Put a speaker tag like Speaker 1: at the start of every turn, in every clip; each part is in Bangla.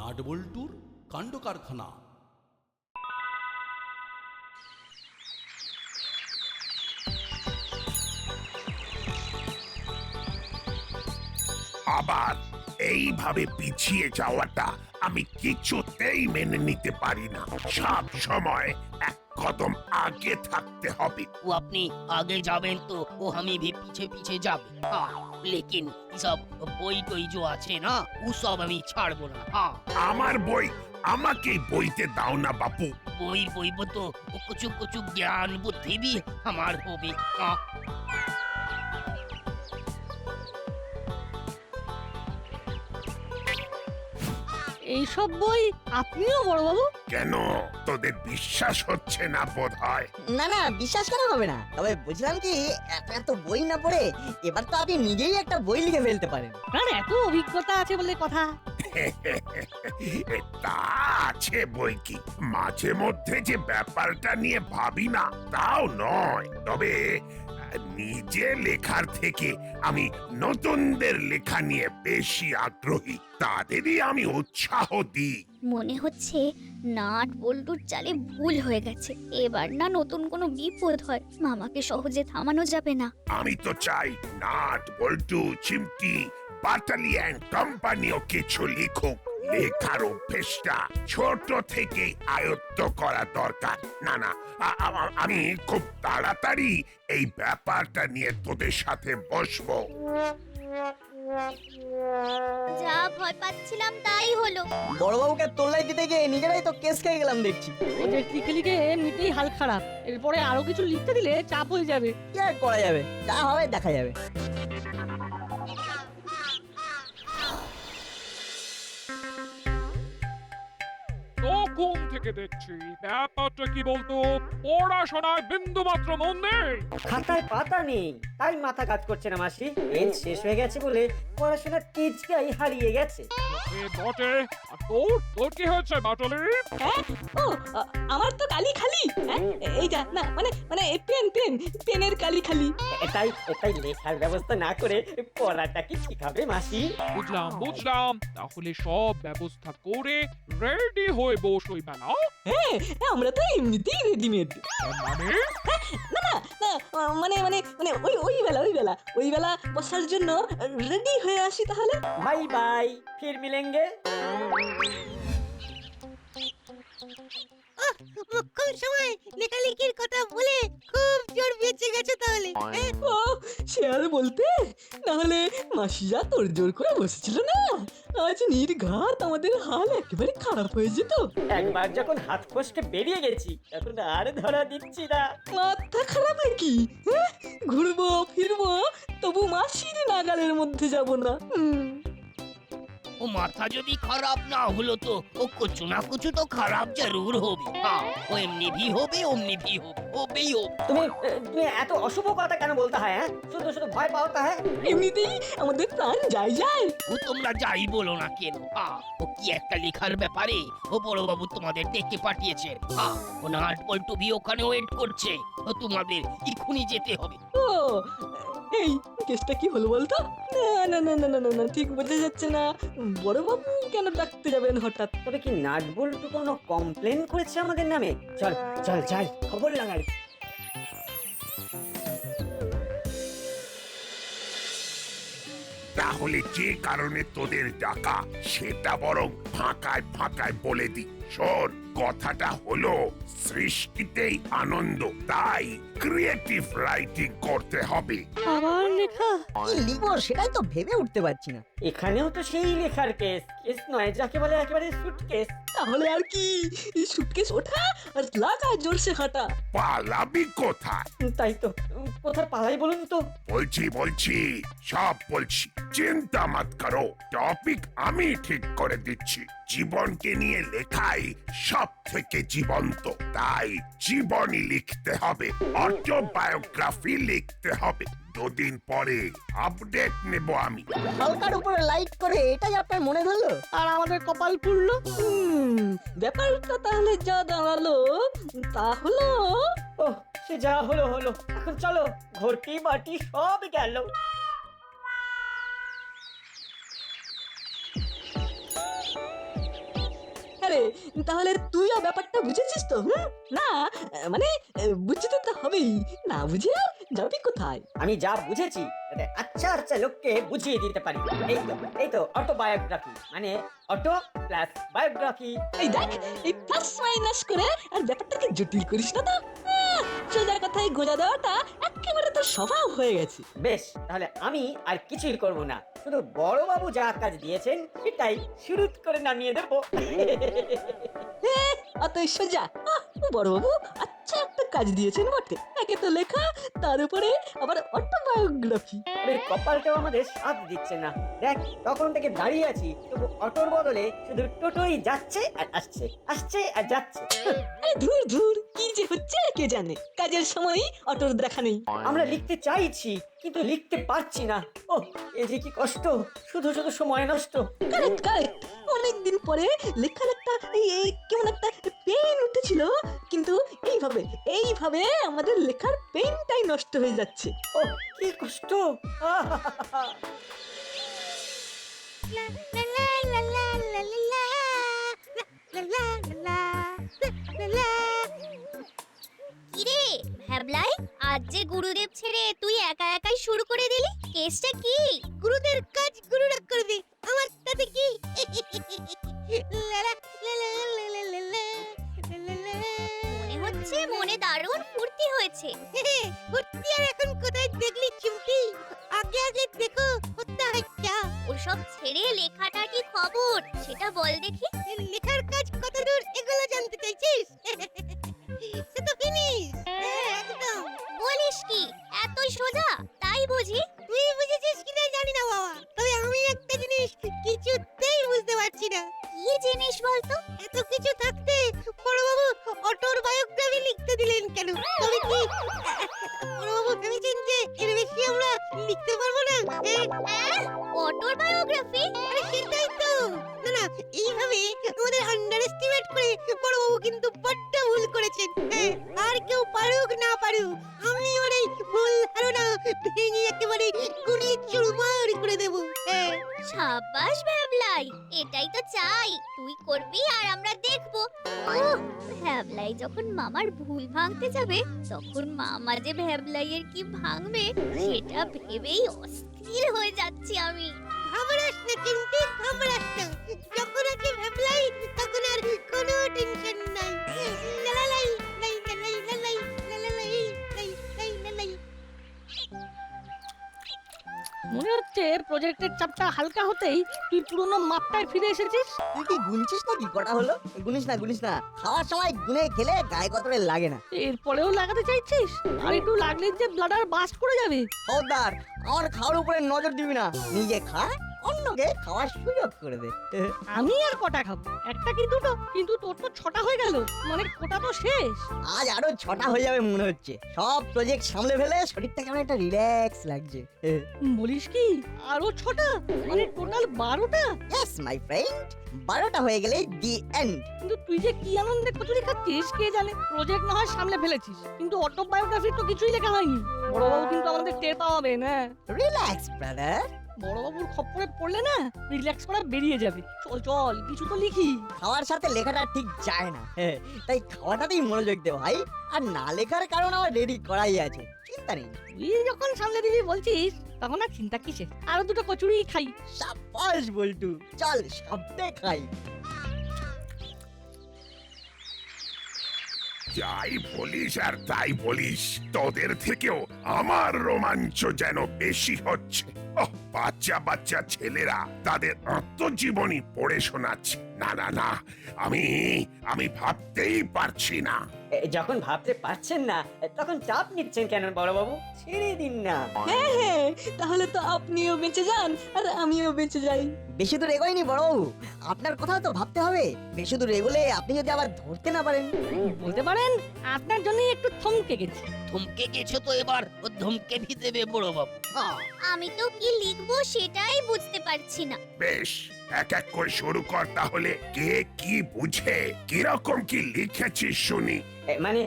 Speaker 1: নাটবল্টুর কাণ্ড কারখানা।
Speaker 2: আবার এইভাবে পিছিয়ে যাওয়াটা আমি কিছুতেই মেনে নিতে পারি না। সব সময় এক কদম আগে থাকতে হবে।
Speaker 3: ও আপনি আগে যাবেন তো ও আমি भी पीछे पीछे যাবে। हाँ, लेकिन सब বই টই जो আছে না ও সব আমি ছাড়বো না। हाँ,
Speaker 2: আমার বই আমাকেই বইতে দাও না বাপু।
Speaker 3: বই বইবো তো कुछ कुछ ज्ञान बुद्धि भी हमार होबे। हाँ,
Speaker 4: এইসব বই আপনিও বড়বাবু?
Speaker 2: কেন তোদের বিশ্বাস হচ্ছে না বোধ হয়?
Speaker 5: না না, বিশ্বাস কেন হবে না? তবে বুঝলাম কি, এত এত বই না পড়ে এবার তো আপনি নিজেই একটা বই লিখে ফেলতে পারেন।
Speaker 4: কারণ এত অভিজ্ঞতা আছে বলে কথা।
Speaker 2: তা আছে বই কি, মাঝে মধ্যে যে ব্যাপারটা নিয়ে ভাবি না তাও নয়। তবে নিজে লেখার থেকে আমি নতুনদের লেখা নিয়ে বেশি আগ্রহী, তাদেরই আমি উৎসাহ দিই।
Speaker 6: মনে হচ্ছে নাট বল্টুর চালে ভুল হয়ে গেছে। এবার না নতুন কোনো বিপদ হয়, মামাকে সহজে থামানো যাবে না।
Speaker 2: আমি তো চাই নাট বল্টু চিমটি বাটালি অ্যান্ড কোম্পানিও কিছু লিখুক। লেখার অভ্যেসটা ছোট থেকে আয়ত্ত করা দরকার। না না, আমি খুব তাড়াতাড়ি এই ব্যাপারটা নিয়ে তোদের সাথে বসবো।
Speaker 6: যা ভয় পাচ্ছিলাম তাই হলো।
Speaker 5: বড়বাবুকে তোল্লাই দিতে গিয়ে নিজেরাই তো কেস খেয়ে গেলাম দেখছি।
Speaker 4: প্রজেক্ট লিখে লিখে এমনিতেই হাল খারাপ, এরপরে আরো কিছু লিখতে দিলে চাপ হয়ে যাবে।
Speaker 5: কি আর করা যাবে, যা হবে দেখা যাবে।
Speaker 7: তখন থেকে দেখছি ব্যাপারটা কি বলতো, পড়াশোনায় বিন্দু মাত্র মন নেই।
Speaker 8: খাতায় পাতা নেই, তাই মাথা কাজ করছে না মাসি। পেন শেষ হয়ে গেছে বলে পড়াশোনার তেজটাই হারিয়ে গেছে।
Speaker 7: এ বটে, আর তোর তোর কি হয়েছে বাটলি?
Speaker 9: ও আমার তো কালি খালি। এইটা না মানে মানে পেনের কালি খালি।
Speaker 8: এটাই এটাই লেখার ব্যবস্থা না করে পড়াটা কি শিখাবে মাসি?
Speaker 7: বুঝলাম বুঝলাম, তাহলে সব ব্যবস্থা করে রেডি হয়ে বস ওই বেলা।
Speaker 9: হ্যাঁ, আমরা তো এমনিতেই রেডিমেড।
Speaker 7: মানে
Speaker 9: না না না, মানে মানে মানে ওই বেলা বসার জন্য রেডি হয়ে আসি তাহলে।
Speaker 8: বাই বাই, ফির মিলেঙ্গে।
Speaker 4: কম সময় লেখালেখির কথা বলে খুব জোর বেঁচে গেছে তাহলে।
Speaker 9: ও সে আর বলতে, নাহলে মাসিরা তোর জোর করে বসেছিল না, আজ নির্ঘাত আমাদের হাল একেবারে খারাপ হয়ে যেত।
Speaker 8: একবার যখন হাত ফসকে বেরিয়ে গেছি তখন আর ধরা দিচ্ছি না।
Speaker 9: মাথা খারাপ নাকি? ঘুরবো ফিরবো তবু মাসির নাগালের মধ্যে যাব না।
Speaker 3: ও মাথা যদি খারাপ না হলো তো ও कुछ ना कुछ तो खराब जरूर होबे। हाँ, वो एमनी भी होबे ओमनी भी होबेई होबे।
Speaker 8: তুমি তুমি এত অশুভ কথা কেন বলতে হয়? হ্যাঁ, শুধু শুধু ভয় পাওয়া হয়।
Speaker 9: এমনিতেই আমাদের প্রাণ যায়।
Speaker 3: ও তোমরা যাই বলো না কেন, হ্যাঁ, ও কি একটা লেখার ব্যাপারে ও বড়বাবু তোমাদের ডেকে পাঠিয়েছে। হ্যাঁ, ও নাট বল্টু ভি ওখানে ওয়েট করছে, ও তোমাদের এক্ষুনি যেতে হবে।
Speaker 9: ও এই কেসটা কি হলো বলতো? না না না না না না, ঠিক বোঝা যাচ্ছে না। বড়বাবু কেন ডাকতে যাবেন হঠাৎ?
Speaker 8: তবে কি নাট বল্টু কোনো কমপ্লেন করেছে আমাদের নামে? চল চল যাই, খবর লাগাই।
Speaker 2: তাহলে যে কারণে তোদের ডাকা সেটা বরং ফাঁকায় ফাঁকায় বলে দি। শোন, কথাটা হলো সৃষ্টিতেই আনন্দ, তাই ক্রিয়েটিভ রাইটিং করতে হবে।
Speaker 4: আবার লেখা?
Speaker 5: কি লিখবো সেটাই তো ভেবে উঠতে পারছি না।
Speaker 8: এখানেও তো সেই লেখার কেস। কেস নয়, যাকে বলে একেবারে সুটকেস।
Speaker 9: তাহলে আর কি, সুটকেস ওঠা আর লাগা জোরসে হাঁটা।
Speaker 2: পালাবি কোথায়?
Speaker 8: তাই তো, কোথায় পালাই বলুন তো?
Speaker 2: বলছি সব বলছি, চিন্তা মত করো, টপিক আমি ঠিক করে দিচ্ছি। জীবনকে নিয়ে লেখাই সব থেকে জীবন্ত, তাই জীবনী লিখতে হবে, অটোবায়োগ্রাফি লিখতে হবে। দুদিন পরে আপডেট নেব আমি।
Speaker 5: হালকার উপরে লাইট করে এটাই আপনার মনে ধরলো?
Speaker 4: আর আমাদের কপাল পুড়লো।
Speaker 9: ব্যাপারটা তাহলে যা দাঁড়ালো তা হলো।
Speaker 8: ও সে যা হলো হলো, এখন চলো, ঘটি বাটি সব গেল।
Speaker 9: রে তাহলে তুইও ব্যাপারটা বুঝেছিস তো হুম? না মানে বুঝতে তো হবেই, না বুঝে আর যাবি কোথায়?
Speaker 8: আমি যা বুঝেছি তাতে আচ্ছা আচ্ছা লোককে বুঝিয়ে দিতে পারি। এই তো অটোবায়োগ্রাফি মানে অটো প্লাস বায়োগ্রাফি।
Speaker 9: এই দেখ এই প্লাস মাইনাস করে আর ব্যাপারটাকে জটিল করিস না তো। সোজা কথায় গোজা দেওয়াটা একেবারে তো স্বভাব হয়ে গেছে।
Speaker 8: বেশ, তাহলে আমি আর কিছুই করব না, শুধু বড়বাবু যা কাজ দিয়েছেন সেটাই শুরু করে নামিয়ে দেবো।
Speaker 9: অতই সোজা। বড়বাবু আচ্ছা একটা কাজ দিয়েছেন বটে, একে তো লেখা তার উপরে আবার অটোবায়োগ্রাফি।
Speaker 8: ওই কপালটাও আমাদের সাথ দিচ্ছে না। দেখ তখন থেকে দাঁড়িয়ে আছি, তবু অটোর বদলে শুধু টোটোই যাচ্ছে আর আসছে, আসছে আর যাচ্ছে।
Speaker 9: আরে ধুর ধুর কি যে হচ্ছে কে জানে, কাজের সময় অটোর দেখা নেই।
Speaker 8: আমরা লিখতে চাইছি কিন্তু লিখতে পারছি না। ও এই যে কি কষ্ট, শুধু শুধু সময় নষ্ট।
Speaker 9: কারেক্ট কারেক্ট, অনেকদিন পরে লেখার একটা এই কেমন একটা পেন উঠেছিল, কিন্তু এইভাবে আমাদের লেখার পেনটাই নষ্ট হয়ে যাচ্ছে।
Speaker 8: ও কি কষ্ট।
Speaker 4: লা লা লা লা লা লা লা লা লা লা লা লা।
Speaker 6: কিরে ভ্যাবলাই, আজ যে গুরুদেব ছেড়ে তুই একা একাই শুরু করে দিলি, কেসটা কি?
Speaker 4: গুরুদের কাজ গুরুরা করবে, আমার তাতে কি? লা লা লা লা লা লা লা লা লা লা।
Speaker 6: মনে হচ্ছে মনে দারুণ ফুর্তি হয়েছে।
Speaker 4: ভর্তি আর এখন কোথায় দেখলি চিমটি? আগে আগে দেখো হত্যা হত্যা।
Speaker 6: ওসব ছেড়ে লেখাটা কি খবর সেটা বল দেখি।
Speaker 4: লেখার কাজ কতদূর এগুলো জানতে চাইছিস? সে তো ফিনিশ একদম।
Speaker 6: বলিস কি এতই সোজা? তাই বুঝি।
Speaker 4: তুই বুঝেছিস কিনা জানি না বাবা, তবে আমি একটা জিনিস কিছুতেই বুঝতে পারছি না।
Speaker 6: কি জিনিস বলতো?
Speaker 4: এত কিছু থাকতে বড়বাবু অটোর বায়োগ্রাফি লিখতে দিলেন কেন? তবে কি বড়বাবু ভেবেছেন যে এর বেশি আমরা লিখতে পারবো না?
Speaker 6: অটোর বায়োগ্রাফি?
Speaker 4: আরে সেটাই তো। না না, এইভাবে আমাদের আন্ডার এস্টিমেট করে বড়বাবু কিন্তু বড্ড ভুল করেছেন। আর কেউ পারুক না পারুক, আমি ওর এই ভুল ধারণা ভেঙে একেবারে গুড়িয়ে চুরমার করে দেবো।
Speaker 6: সাবাস ভ্যাবলাই, এটাই তো চাই। তুই করবি আর আমরা দেখবো। উহ, ভ্যাবলাই যখন মামার ভুল ভাঙতে যাবে তখন মামা যে ভ্যাবলাইয়ের কি ভাঙবে সেটা ভেবেই অস্থির হয়ে যাচ্ছি আমি।
Speaker 4: ঘাবড়াস না চিমটি, ঘাবড়াস না। যখন আছে ভ্যাবলাই তখন আর কোনো টেনশন নাই। লালাই লাই লাই লাই লাই লাই লাই লাই।
Speaker 10: মনে হচ্ছে প্রজেক্টের চাপটা হালকা হতেই তুই পুরনো মাপটায় ফিরে এসেছিস।
Speaker 5: তুই কি গুনছিস নাকি কটা হলো? গুনিস না, খাওয়ার সময় গুনে খেলে গায়ে কতরে লাগে না।
Speaker 10: এরপরেও লাগাতে চাইছিস? আর একটু লাগলে যে ব্লাডার বাস্ট করে যাবে।
Speaker 5: খবরদার আমার খাওয়ার উপরে নজর দিবি না, নিজে খা, অন্যকে খাওয়ার সুযোগ করে দে।
Speaker 10: আমি আর কটা খাবো? একটা কি দুটো? কিন্তু তোর তো 6টা হয়ে গেল, মানে কোটা তো শেষ।
Speaker 5: আজ আরো 6টা হয়ে যাবে মনে হচ্ছে। সব প্রজেক্ট সামলে ফেলে শরীরটা কেমন একটা রিল্যাক্স লাগছে।
Speaker 10: বলিস কি আরো 6টা, মানে টোটাল 12টা?
Speaker 5: ইয়েস মাই ফ্রেন্ড, 12টা হয়ে গেলে দি এন্ড।
Speaker 10: কিন্তু তুই যে কি আনন্দে কচুরি খাচ্ছিস কে জানে। প্রজেক্ট না হয় সামলে ফেলেছিস, কিন্তু অটোবায়োগ্রাফি তো কিছুই লেখা হয়নি। বড়বাবু কিন্তু আমাদের টের পাওয়াবে না।
Speaker 5: Relax brother.
Speaker 10: বড়বাবুর খপ্পরে পড়লে না রিল্যাক্স করা বেরিয়ে যাবে। চল চল কিছু তো লিখি।
Speaker 5: খাওয়ার সাথে লেখাটা ঠিক যায় না, তাই খাওয়াটাতেই মনোযোগ দে ভাই। আর না লেখার কারণ আমার রেডি করাই আছে, চিন্তা নেই।
Speaker 10: তুই যখন সামলে দিবি বলছিস তখন আর চিন্তা কিসে। আরো দুটো কচুরি খাই।
Speaker 5: সাবাস বল্টু, চল সাবতে খাই।
Speaker 2: যাই বলিস আর তাই বলিস, তোদের থেকেও আমার রোমাঞ্চ যেন বেশি হচ্ছে। বাচ্চা বাচ্চা ছেলেরা তাদের আত্মজীবনী পড়ে শোনাচ্ছে। না না না, আমি ভাবতেই পারছি না।
Speaker 8: যখন ভাবতে পারছেন না তখন চাপ নিচ্ছেন কেন বড়বাবু? ছেড়ে দিন না।
Speaker 9: হ্যাঁ, তাহলে তো আপনিও বেঁচে যান আর আমিও বেঁচে যাই।
Speaker 5: বেশি দূর এগোয়নি বড়বাবু, আপনার কথা তো ভাবতে হবে। বেশি দূর এগোলে আপনি যদি আবার ধরতে না পারেন।
Speaker 10: বলতে পারেন আপনার জন্যই একটু থমকে গেছি।
Speaker 3: থমকে গেছো তো এবার ও ধমকে ভি দেবে বড়বাবু।
Speaker 6: আমি তো কি লিখবো সেটাই বুঝতে পারছি না।
Speaker 2: বেশ, এক এক করে শুরু কর তাহলে। কে কি বুঝে কিরকম কি লিখেছিস শুনি।
Speaker 8: মানে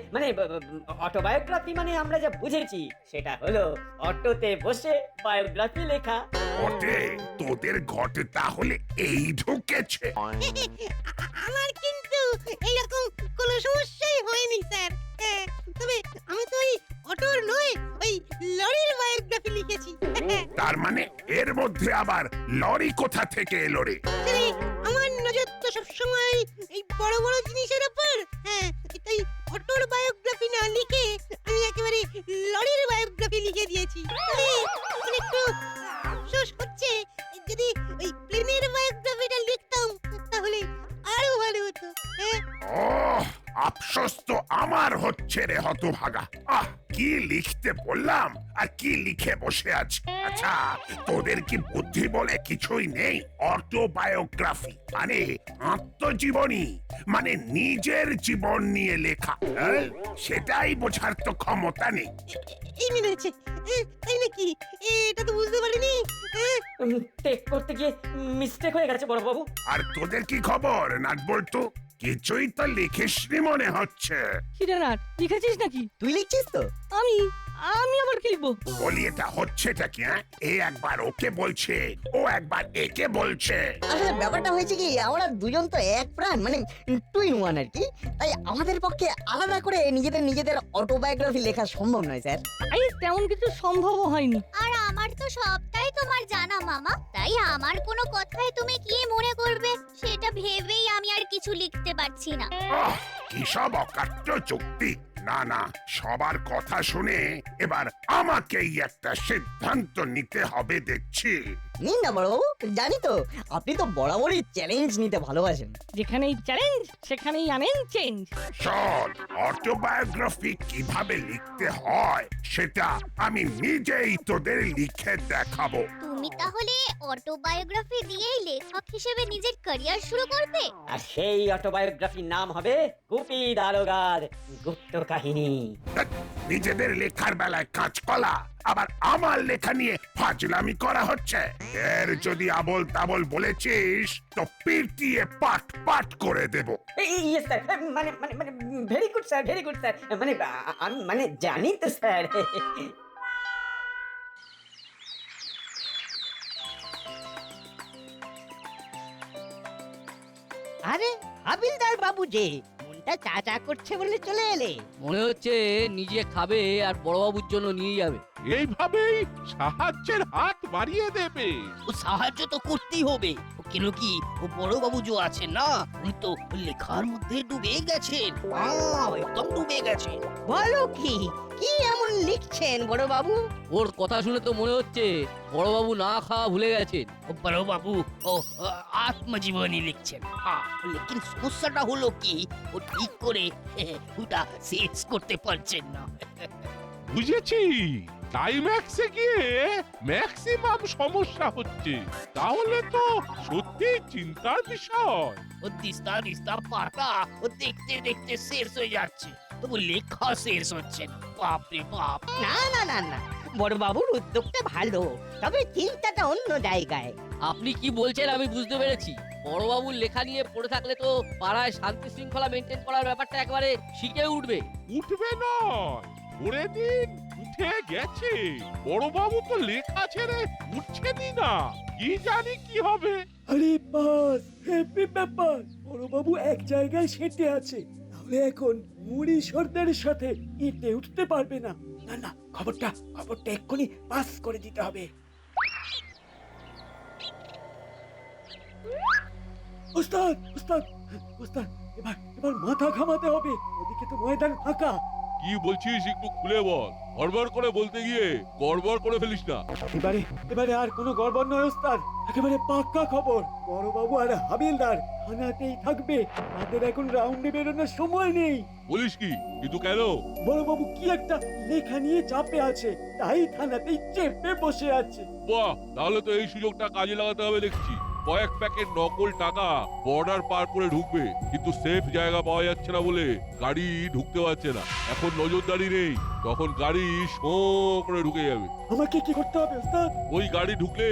Speaker 8: অটোবায়োগ্রাফি মানে আমরা যা বুঝেছি সেটা হলো অটোতে বসে বায়োগ্রাফি লেখা।
Speaker 2: ঘটে তোদের ঘটে তাহলে এই ঢুকেছে।
Speaker 4: আমার কিন্তু
Speaker 2: আবার লরি কোথা থেকে এলো রে?
Speaker 4: আরে, আমার নজর তো সবসময় এই বড় বড় জিনিসের উপর। হ্যাঁ, তাই অটোর বায়োগ্রাফি না লিখে আমি একেবারে লরির বায়োগ্রাফি লিখে দিয়েছি। আরে, এখন একটু আফসোস হচ্ছে, যদি ওই প্লেনের বায়োগ্রাফিটা লিখতাম তাহলে আরো ভালো হতো। হ্যাঁ,
Speaker 2: ওহ, আফসোস তো আমার হচ্ছে রে হতভাগা। কি লিখতে বললাম আর কি লিখে বসে আছি। আচ্ছা, তোদের কি বুদ্ধি বলে কিছুই নেই? অটোবায়োগ্রাফি মানে আত্মজীবনী, মানে নিজের জীবন নিয়ে লেখা। সেটাই বোঝার তো ক্ষমতা নেই।
Speaker 4: এই মিলেছে। তাই নাকি? এটা তো বুঝতে পারিনি।
Speaker 8: টেক করতে গিয়ে মিস্টেক হয়ে গেছে বড় বাবু।
Speaker 2: আর তোদের কি খবর নাট বল্টু? কিছুই তো লিখিসনি মনে হচ্ছে।
Speaker 10: কিরে নাট, লিখেছিস নাকি?
Speaker 5: তুই লিখছিস তো?
Speaker 10: আমি আমি আবার কি লিখবো?
Speaker 2: বলি এটা হচ্ছেটা কি? এ একবার ওকে বলছে, ও একবার একে বলছে।
Speaker 5: আসলে ব্যাপারটা হয়েছে কি, আমরা দুজন তো এক প্রাণ, মানে টু ইন ওয়ান আর কি। তাই আমাদের পক্ষে আলাদা করে নিজেদের অটোবায়োগ্রাফি লেখা সম্ভব নয় স্যার।
Speaker 10: এই তেমন কিছু সম্ভব হয়নি।
Speaker 6: আর আমার তো সবটাই তোমার জানা মামা, তাই আমার কোনো কথায় তুমি কি মনে করবে সেটা ভেবেই আমি আর কিছু লিখতে পারছি না।
Speaker 2: কি সব অকাট্য চুক্তি! না না, সবার কথা শুনে এবার আমাকেই একটা সিদ্ধান্ত নিতে হবে দেখছি।
Speaker 5: নিন না বড়বাবু, জানি তো আপনি তো বরাবরই চ্যালেঞ্জ নিতে ভালোবাসেন।
Speaker 10: যেখানেই চ্যালেঞ্জ সেখানেই আনেন চেঞ্জ।
Speaker 2: শোন, অটোবায়োগ্রাফি কিভাবে লিখতে হয় সেটা আমি নিজেই তোদের লিখে দেখাবো।
Speaker 6: তুমি তাহলে অটোবায়োগ্রাফি দিয়েই লেখক হিসেবে নিজের ক্যারিয়ার শুরু করবে?
Speaker 8: আর সেই অটোবায়োগ্রাফির নাম হবে গুপি দারোগার গুপ্ত কাহিনী।
Speaker 2: ধ্যাৎ, নিজেদের লেখার বেলায় কাঁচকলা, আবার আমার লেখা নিয়ে ফাজলামি করা হচ্ছে। এর যদি আবল তাবল বলেছিস তো পিটিয়ে পাট পাট করে দেব।
Speaker 8: ইয়েস স্যার, মানে মানে মানে very good sir, very good sir. মানে আমি মানে জানি তো স্যার।
Speaker 4: আরে, হাবিলদার বাবু যে মনটা চা চা করছে বলে চলে এলে।
Speaker 11: মনে হচ্ছে নিজে খাবে আর বড়বাবুর জন্য নিয়ে যাবে।
Speaker 7: এইভাবেই সাহায্যের হাত বাড়িয়ে দেবে।
Speaker 3: ও সাহায্য তো করতেই হবে। কেন কি, ও বড় বাবু যে আছেন না, উনি তো লেখার মধ্যে ডুবে গেছেন। একদম ডুবে গেছেন।
Speaker 4: বলো কি, কি এমন লিখছেন বড় বাবু?
Speaker 11: ওর কথা শুনে তো মনে হচ্ছে বড়বাবু না খাওয়া ভুলে গেছেন।
Speaker 3: ও বড় বাবু ও আত্মজীবনী লিখছেন। লেকিন সমস্যাটা হলো কি, ও ঠিক করে ওটা শেষ করতে পারছেন না।
Speaker 7: বুঝেছি, ক্লাইম্যাক্সে গিয়ে ম্যাক্সিমাম সমস্যা হচ্ছে। তাহলে তো সত্যি চিন্তার বিষয়।
Speaker 3: ও দিস্তা দিস্তা পাতা ও দেখতে দেখতে শেষ হয়ে যাচ্ছে, তবু লেখা শেষ হচ্ছে না। বাপরে বাপ!
Speaker 4: না না না না, বড় বাবুর উদ্যোগটা ভালো, তবে চিন্তাটা অন্য জায়গায়।
Speaker 11: আপনি কি বলছেন আমি বুঝতে পেরেছি। বড়বাবুর লেখা নিয়ে পড়ে থাকলে তো পাড়ায় শান্তি শৃঙ্খলা মেনটেন করার ব্যাপারটা একেবারে শিখে উঠবে।
Speaker 7: উঠবে নয়, পরে দিন উঠে গেছে। বড়বাবু তো লেখা ছেড়ে উঠছেনই না। কি জানি কি হবে।
Speaker 12: আরে বাস, হ্যাপি ব্যাপার। বড়বাবু এক জায়গায় সেটে আছে, তাহলে এখন মুড়ি সর্দারের সাথে ইটে উঠতে পারবে না। না না, খবরটা এক্ষুনি পাস করে দিতে হবে। ওস্তাদ ওস্তাদ ওস্তাদ, এবার মাথা ঘামাতে হবে। ওদিকে তো ময়দান ফাঁকা।
Speaker 7: কি বলছিস একটু খুলে বল। গড়বড় করে বলতে গিয়ে গড়বড় করে ফেলিস না।
Speaker 12: এবারে আর কোনো গড়বড় নয় ওস্তাদ, একেবারে পাক্কা খবর। বড়বাবু আর হাবিলদার থানাতেই থাকবে, তাদের এখন রাউন্ডে বেরোনোর সময় নেই।
Speaker 7: বলিস কি? কিন্তু কেন?
Speaker 12: বড়বাবু কি একটা লেখা নিয়ে চাপে আছে, তাই থানাতেই চেপে বসে আছে।
Speaker 7: বাহ, তাহলে তো এই সুযোগটা কাজে লাগাতে হবে দেখছি। কয়েক প্যাকেট নকল টাকা বর্ডার পার করে ঢুকবে, কিন্তু সেফ জায়গা পাওয়া যাচ্ছে না বলে গাড়ি ঢুকতে পারছে না। এখন নজরদারি নেই, তখন গাড়ি শো করে ঢুকে যাবে।
Speaker 12: আমাকে কি করতে হবে ওস্তাদ?
Speaker 7: ওই গাড়ি ঢুকলে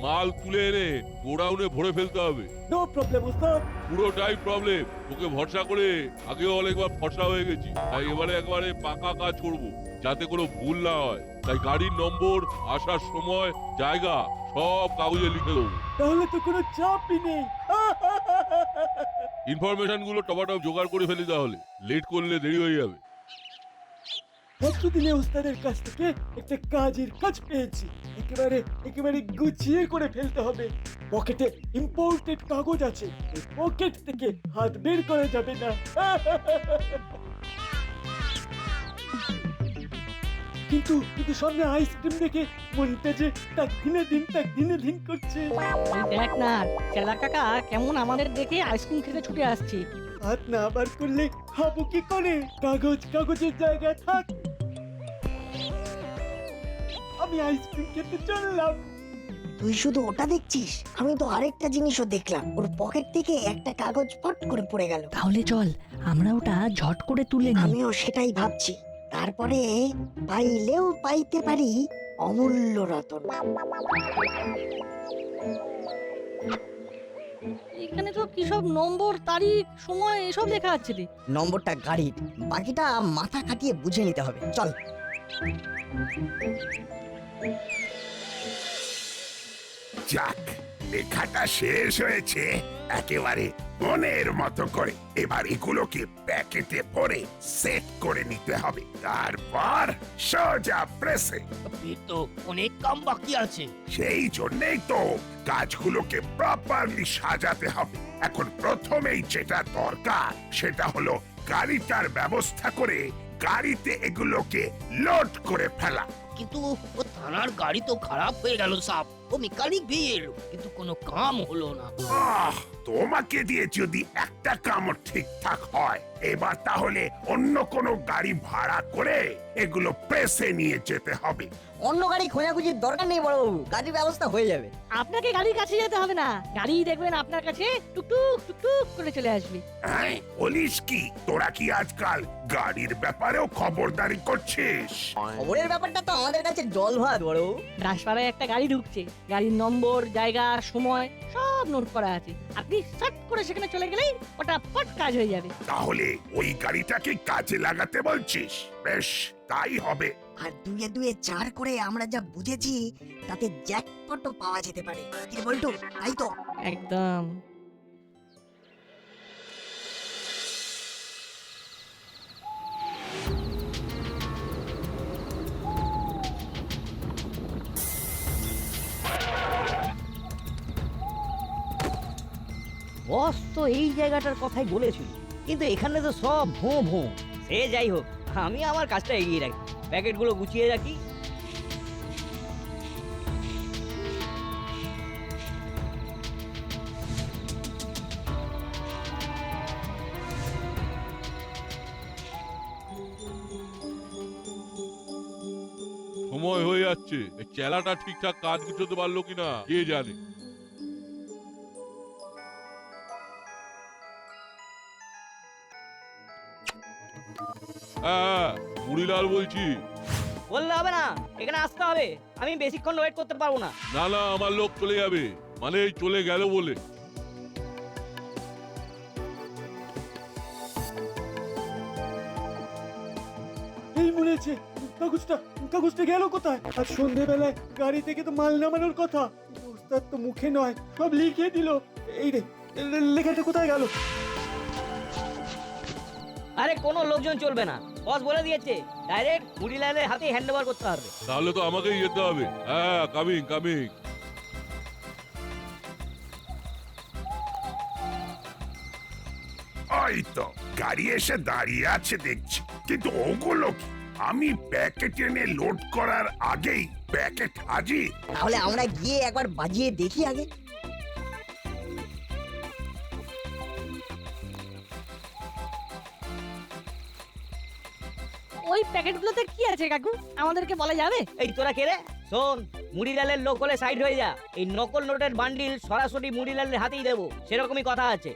Speaker 7: মাল তুলে এনে গোডাউনে ভরে ফেলতে হবে।
Speaker 12: নো প্রবলেম ওস্তাদ।
Speaker 7: পুরোটাই প্রবলেম। তোকে ভরসা করে আগেও অনেকবার ফর্সা হয়ে গেছি, তাই এবারে একবারে পাকা কাজ করব, যাতে কোনো ভুল না হয়। তাই গাড়ির নম্বর, আসার সময়, জায়গা সব কাগজে লিখে দেবো।
Speaker 12: তাহলে তো কোনো চাপই নেই।
Speaker 7: ইনফরমেশন গুলো টপাটপ জোগাড় করে ফেলি, তাহলে লেট করলে দেরি হয়ে যাবে।
Speaker 12: পরশুদিনে ওস্তাদের কাছ থেকে একটা কাজের কাজ পেয়েছি। একেবারে গুছিয়ে করে ফেলতে হবে। পকেটে ইম্পোর্টেড কাগজ আছে, ওই পকেট থেকে হাত বের করা যাবে না। কিন্তু সামনে আইসক্রিম দেখে মনটা যে তাক দিনে দিন করছে।
Speaker 10: এই দেখ না চেলা কাকা কেমন আমাদের দেখে আইসক্রিম খেতে ছুটে আসছে।
Speaker 12: হাত না বার করলে খাবো কি করে? কাগজের জায়গায় থাক। আমি আইসক্রিম খেতে চললাম।
Speaker 5: তুই শুধু ওটা দেখছিস, আমি তো আরেকটা জিনিসও দেখলাম। ওর পকেট থেকে একটা কাগজ ফট করে পড়ে গেল।
Speaker 10: তাহলে চল আমরা ওটা ঝট করে তুলে নিই।
Speaker 5: আমিও সেটাই ভাবছি। তারপরে পাইলেও পাইতে পারি অমূল্য রতন।
Speaker 10: এখানে তো কি সব নম্বর, তারিখ, সময় এসব লেখা আছে রে।
Speaker 5: নম্বরটা গাড়ির, বাকিটা মাথা খাটিয়ে বুঝে নিতে হবে। চল।
Speaker 2: যাক, লেখাটা শেষ হয়েছে একেবারে মনের মতো করে। এবার এগুলোকে প্যাকেটে ভরে সেট করে নিতে হবে, তারপর সোজা প্রেসে।
Speaker 3: এর তো অনেক কাম বাকি আছে।
Speaker 2: সেই জন্যই তো কাজগুলোকে প্রপারলি সাজাতে হবে। এখন প্রথমেই যেটা দরকার সেটা হলো গাড়িটার ব্যবস্থা করে গাড়িতে এগুলোকে লোড করে ফেলা।
Speaker 3: কিন্তু ও থানার গাড়ি তো খারাপ হয়ে গেল সাব। ও মেকানিক भी এলো কিন্তু কোনো কাম হলো না।
Speaker 2: তোমাকে দিয়ে যদি একটা কামও ঠিকঠাক হয়, এবার তাহলে অন্য কোনো গাড়ি ভাড়া করে এগুলো প্রেসে নিয়ে যেতে হবে।
Speaker 5: অন্য গাড়ি খোঁজাখুঁজির দরকার নেই বড়বাবু, গাড়ির ব্যবস্থা হয়ে যাবে।
Speaker 10: আপনাকে গাড়ির কাছে যেতে হবে না, গাড়ি দেখবেন আপনার কাছে টুকটুক টুকটুক করে চলে আসবে।
Speaker 2: হ্যাঁ, বলিস কি? তোরা কি আজকাল গাড়ির ব্যাপারেও খবরদারি করছিস?
Speaker 5: খবরের ব্যাপারটা তো আমাদের কাছে জল ভাত বড়।
Speaker 10: রাজপাড়ায় একটা গাড়ি ঢুকছে, গাড়ির নম্বর, জায়গা, সময় সব নোট করা আছে। আপনি শর্ট করে সেখানে চলে গেলেই ওটা পট কাজ হয়ে যাবে।
Speaker 2: তাহলে ওই গাড়িটাকে কাজে লাগাতে বলছিস? বেশ, তাই হবে।
Speaker 5: আর দুয়ে দুয়ে চার করে আমরা যা বুঝেছি তাতে জ্যাকপটও পাওয়া যেতে পারে। কি বলতো? তাই তো?
Speaker 10: একদম।
Speaker 8: বস তো এই জায়গাটার কথাই বলেছিল, কিন্তু এখানে তো সব ভোঁ ভোঁ। সে যাই হোক, আমি আমার কাজটা এগিয়ে রাখি, প্যাকেটগুলো গুছিয়ে রাখি।
Speaker 7: সময় হয়ে যাচ্ছে, এই চেলাটা ঠিকঠাক কাজ গুছোতে পারলো কিনা কে জানে। হ্যাঁ, মুড়িলাল বলছি।
Speaker 8: বললে হবে না, এখানে আসতে হবে। আমি বেশিক্ষণ ওয়েট করতে পারবো না।
Speaker 7: না না, আমার লোক চলে যাবে, মানে এই চলে গেল বলে।
Speaker 12: এই মনে আছে, কাগজটা গেল কোথায়? আর সন্ধেবেলায় গাড়ি থেকে তো মাল নামানোর কথা, ওস্তাদ তো মুখে নয় সব লিখে দিল। এই রে, লেখাটা কোথায় গেল?
Speaker 8: আরে কোনো লোকজন চলবে না, বস বলে দিয়েছে ডাইরেক্ট মুড়িলালের হাতে হ্যান্ডওভার করতে হবে।
Speaker 7: তাহলে তো আমাকেই যেতে হবে। হ্যাঁ, কামিং কামিং।
Speaker 2: ওই তো গাড়ি এসে দাঁড়িয়ে আছে দেখছি, কিন্তু ওগুলো কি? আমি প্যাকেট এনে লোড করার আগেই প্যাকেট হাজির।
Speaker 5: তাহলে আমরা গিয়ে একবার বাজিয়ে দেখি আগে।
Speaker 10: ওই প্যাকেটগুলোতে কি আছে কাকু, আমাদেরকে বলা যাবে?
Speaker 8: এই তোরা কে রে? শোন, মুড়িলালের লোক হলে সাইড হয়ে যা। এই নকল নোটের বান্ডিল সরাসরি মুড়িলালের হাতেই দেবো, সেরকমই কথা আছে।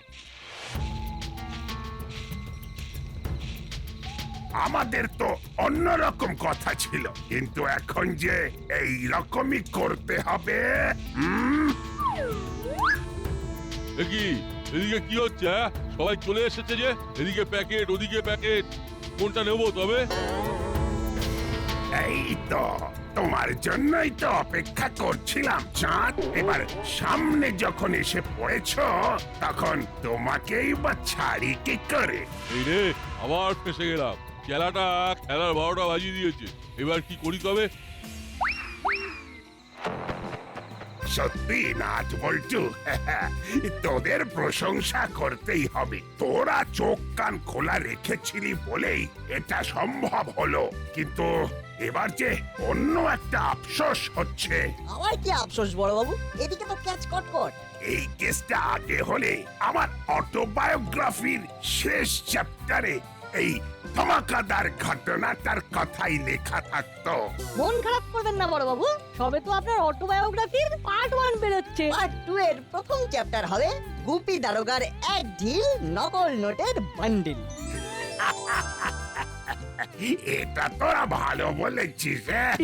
Speaker 2: আমাদের তো অন্যরকম কথা ছিল, কিন্তু এখন যে এই রকমই করতে হবে।
Speaker 7: দেখি এদিকে কি হচ্ছে? হ্যাঁ, সবাই চলে এসেছে যে, এদিকে প্যাকেট ওদিকে প্যাকেট, কোনটা নেবো তবে?
Speaker 2: এই তো তোমার জন্যই তো অপেক্ষা করছিলাম চাঁদ। এবার সামনে যখন এসে পড়েছ তখন তোমাকেই বা ছাড়ি কি করে।
Speaker 7: এই রে, আবার ফেসে গেলাম। খেলাটা খেলার 12টা বাজিয়ে দিয়েছে। এবার কি করি তবে?
Speaker 2: সত্যি নাট বল্টু, তোদের প্রশংসা করতেই হবে। তোরা চোখ কান খোলা রেখেছিলি বলেই এটা সম্ভব হলো। কিন্তু এবার যে অন্য একটা আফসোস হচ্ছে।
Speaker 5: আবার কি আফসোস বড়বাবু? এদিকে তো ক্যাচ কটকট।
Speaker 2: এই কেসটা আগে হলে আমার অটোবায়োগ্রাফির শেষ চ্যাপ্টারে এই ধমাকাদার ঘটনাটার কথাই লেখা থাকতো।
Speaker 10: মন খারাপ করবেন না বড়বাবু, সবে তো আপনার অটোবায়োগ্রাফির পার্ট 1 বেরোচ্ছে।
Speaker 5: পার্ট 2 এর প্রথম চ্যাপ্টার হবে গুপি দারোগার এক ঢিল নকল নোটের বান্ডিল।
Speaker 2: এটা তোরা ভালো বলেছিস, হ্যাঁ?